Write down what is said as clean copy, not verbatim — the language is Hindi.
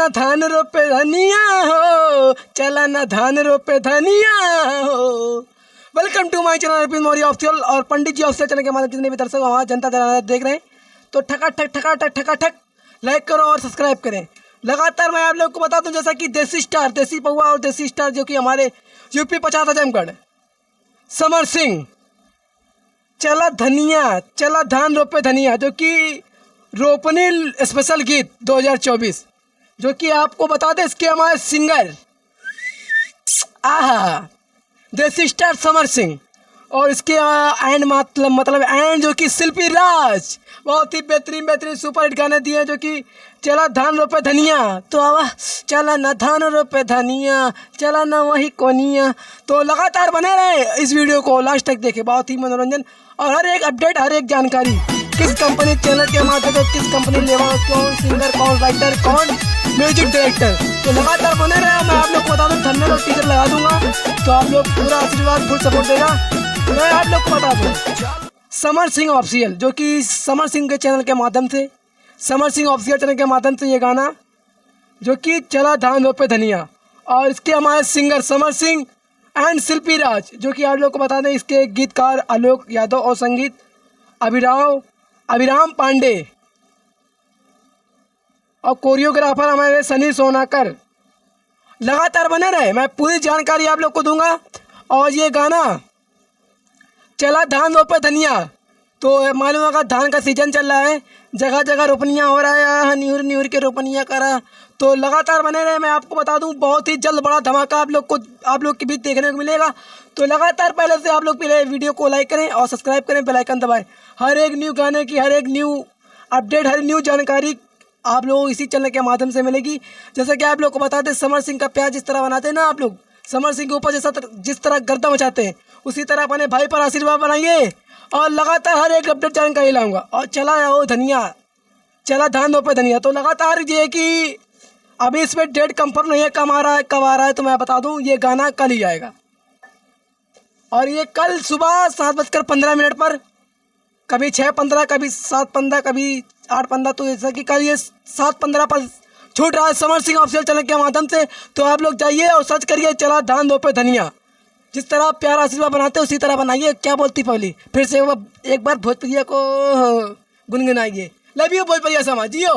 न धान रोपे धनिया हो, चला न धान रोपे धनिया हो। Welcome to my channel Arpit Maurya official और पंडित जी ऑफिशियल चैनल के माध्यम जितने भी दर्शक हमारा जनता देख रहे हैं तो ठका ठक लाइक करो और सब्सक्राइब करें। लगातार मैं आप लोग को बता दूं जैसा कि देसी स्टार, देसी पौवा और देसी स्टार जो कि हमारे यूपी 50 आजमगढ़ समर सिंह चला धनिया, चला धान रोपे धनिया, जो कि रोपनी स्पेशल गीत 2024 जो कि आपको बता दें इसके हमारे सिंगर देसी स्टार समर सिंह और इसके एंड मतलब एंड जो कि शिल्पी राज बहुत ही बेहतरीन सुपर हिट गाने दिए जो कि चला धान रोपे धनिया, तो आवा चला ना धान रोपे धनिया, चला ना वही कोनिया। तो लगातार बने रहे इस वीडियो को लास्ट तक देखे, बहुत ही मनोरंजन और हर एक अपडेट, हर एक जानकारी किस कंपनी चैनल के माध्यम से किस कंपनी लेवा, कौन सिंगर, कौन राइटर, कौन म्यूजिक डायरेक्टर। तो लगातार बने रहे। मैं आप लोग को बता दूँ थंबनेल और टीजर लगा दूंगा तो आप लोग पूरा आशीर्वाद फुल सपोर्ट देगा। मैं आप लोग को बता दूँ समर सिंह ऑफिशियल जो कि समर सिंह के चैनल के माध्यम से, समर सिंह ऑफिशियल चैनल के माध्यम से ये गाना जो कि चला धान रोपे धनिया और इसके हमारे सिंगर समर सिंह एंड शिल्पी राज जो कि आप लोग को बता दें इसके गीतकार आलोक यादव और संगीत अभिराम पांडे और कोरियोग्राफर हमारे सनी सोनाकर। लगातार बने रहे, मैं पूरी जानकारी आप लोग को दूंगा। और ये गाना चला धान रोपे धनिया, तो मालूम होगा धान का सीजन चल रहा है, जगह जगह रोपनियाँ हो रहा है, न्यूर के रोपनियाँ करा। तो लगातार बने रहे। मैं आपको बता दूं बहुत ही जल्द बड़ा धमाका आप लोग के बीच देखने को मिलेगा। तो लगातार पहले से आप लोग पहले वीडियो को लाइक करें और सब्सक्राइब करें, बेल आइकन दबाएं। हर एक न्यू गाने की, हर एक न्यू अपडेट, हर न्यू जानकारी आप लोग इसी चैनल के माध्यम से मिलेगी। जैसे कि आप लोग को बताते समर सिंह का प्यार जिस तरह बनाते हैं ना आप लोग, समर सिंह के ऊपर जिस तरह गर्दा मचाते हैं उसी तरह अपने भाई पर आशीर्वाद बनाइए और लगातार हर एक अपडेट जानकारी लाऊंगा। और चला वो धनिया, चला धान रोपे धनिया, तो लगातार ये कि अभी इस पर डेट कंफर्म नहीं है कब आ रहा है, तो मैं बता दूं ये गाना कल ही आएगा और ये कल सुबह 7:15 पर, कभी 6:15, कभी 7:15, कभी 8:15। तो जैसा कि कल ये 7:15 पर छूट रहा है समर सिंह ऑफिशियल चैनल के माध्यम से। तो आप लोग जाइए और सर्च करिए चला धान रोपे धनिया। जिस तरह प्यार आशीर्वाद बनाते उसी तरह बनाइए। क्या बोलती पवली, फिर से एक बार भोजपुरिया को गुनगुनाइए। लव यू भोजपुरिया समाज, जियो।